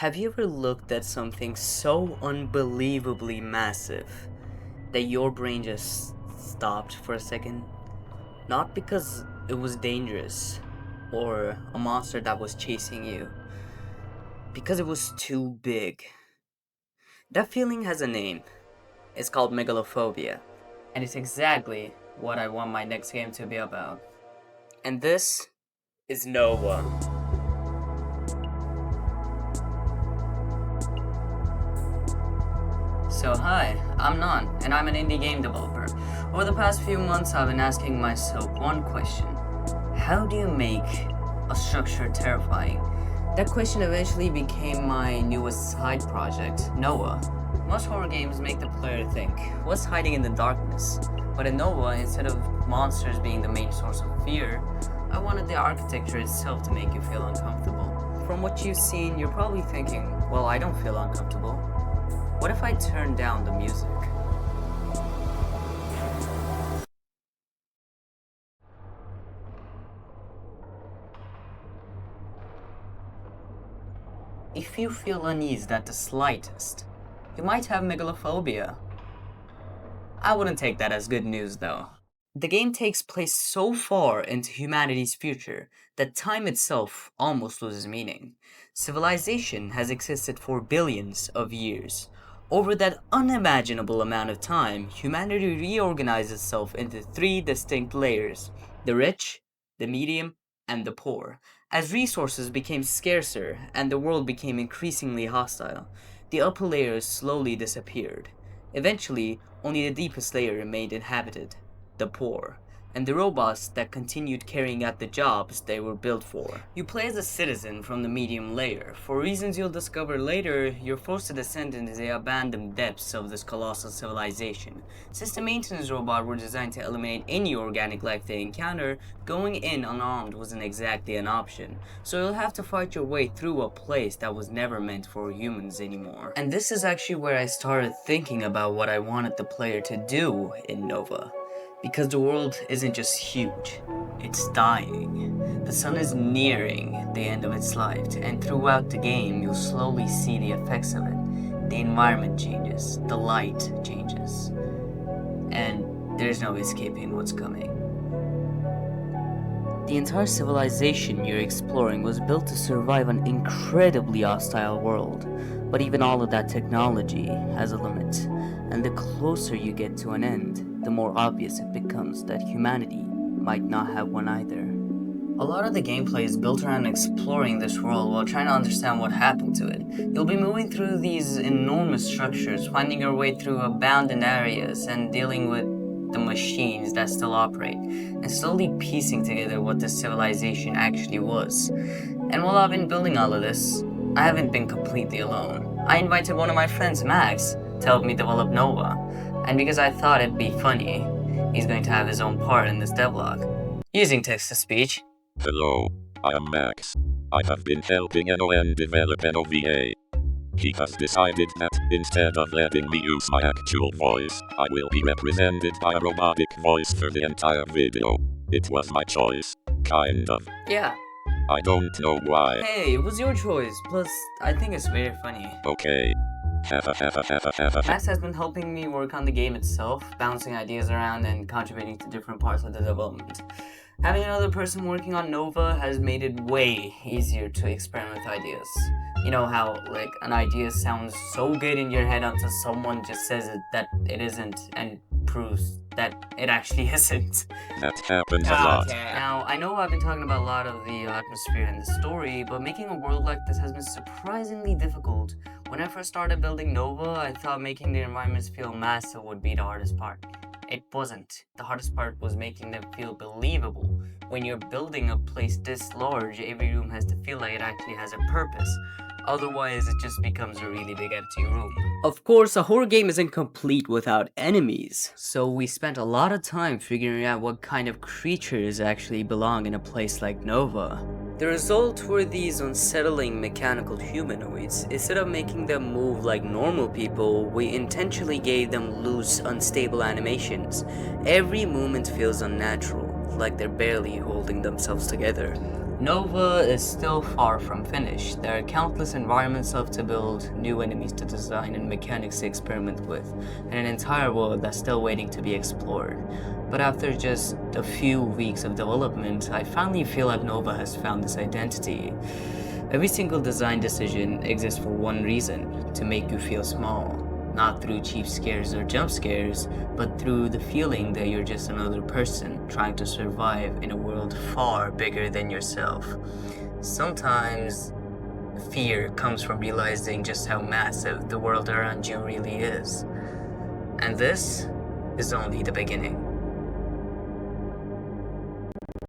Have you ever looked at something so unbelievably massive that your brain just stopped for a second? Not because it was dangerous or a monster that was chasing you, because it was too big. That feeling has a name. It's called megalophobia, and it's exactly what I want my next game to be about. And this is Nova. So hi, I'm Nan, and I'm an indie game developer. Over the past few months, I've been asking myself one question. How do you make a structure terrifying? That question eventually became my newest side project, Noah. Most horror games make the player think, what's hiding in the darkness? But in Nova, instead of monsters being the main source of fear, I wanted the architecture itself to make you feel uncomfortable. From what you've seen, you're probably thinking, well, I don't feel uncomfortable. What if I turn down the music? If you feel uneased at the slightest, you might have megalophobia. I wouldn't take that as good news though. The game takes place so far into humanity's future that time itself almost loses meaning. Civilization has existed for billions of years. Over that unimaginable amount of time, humanity reorganized itself into three distinct layers: the rich, the medium, and the poor. As resources became scarcer and the world became increasingly hostile, the upper layers slowly disappeared. Eventually, only the deepest layer remained inhabited: the poor, and the robots that continued carrying out the jobs they were built for. You play as a citizen from the medium layer. For reasons you'll discover later, you're forced to descend into the abandoned depths of this colossal civilization. Since the maintenance robots were designed to eliminate any organic life they encounter, going in unarmed wasn't exactly an option. So you'll have to fight your way through a place that was never meant for humans anymore. And this is actually where I started thinking about what I wanted the player to do in Nova. Because the world isn't just huge, it's dying. The sun is nearing the end of its life, and throughout the game, you'll slowly see the effects of it. The environment changes, the light changes, and there's no escaping what's coming. The entire civilization you're exploring was built to survive an incredibly hostile world, but even all of that technology has a limit, and the closer you get to an end, the more obvious it becomes that humanity might not have one either. A lot of the gameplay is built around exploring this world while trying to understand what happened to it. You'll be moving through these enormous structures, finding your way through abandoned areas, and dealing with the machines that still operate, and slowly piecing together what this civilization actually was. And while I've been building all of this, I haven't been completely alone. I invited one of my friends, Max, to help me develop Nova. And because I thought it'd be funny, he's going to have his own part in this devlog. Using text-to-speech. Hello, I am Max. I have been helping NON develop NOVA. He has decided that, instead of letting me use my actual voice, I will be represented by a robotic voice for the entire video. It was my choice, kind of. Yeah. I don't know why. Hey, it was your choice. Plus, I think it's very funny. Okay. Max has been helping me work on the game itself, bouncing ideas around and contributing to different parts of the development. Having another person working on Nova has made it way easier to experiment with ideas. You know how, like, an idea sounds so good in your head until someone just says that it isn't and proves that it actually isn't. That happens a lot. Now, I know I've been talking about a lot of the atmosphere and the story, but making a world like this has been surprisingly difficult. When I first started building Nova, I thought making the environments feel massive would be the hardest part. It wasn't. The hardest part was making them feel believable. When you're building a place this large, every room has to feel like it actually has a purpose. Otherwise, it just becomes a really big empty room. Of course, a horror game isn't complete without enemies, so we spent a lot of time figuring out what kind of creatures actually belong in a place like Nova. The result were these unsettling mechanical humanoids. Instead of making them move like normal people, we intentionally gave them loose, unstable animations. Every movement feels unnatural, like they're barely holding themselves together. Nova is still far from finished. There are countless environments left to build, new enemies to design, and mechanics to experiment with, and an entire world that's still waiting to be explored. But after just a few weeks of development, I finally feel like Nova has found its identity. Every single design decision exists for one reason: to make you feel small. Not through cheap scares or jump scares, but through the feeling that you're just another person trying to survive in a world far bigger than yourself. Sometimes fear comes from realizing just how massive the world around you really is. And this is only the beginning.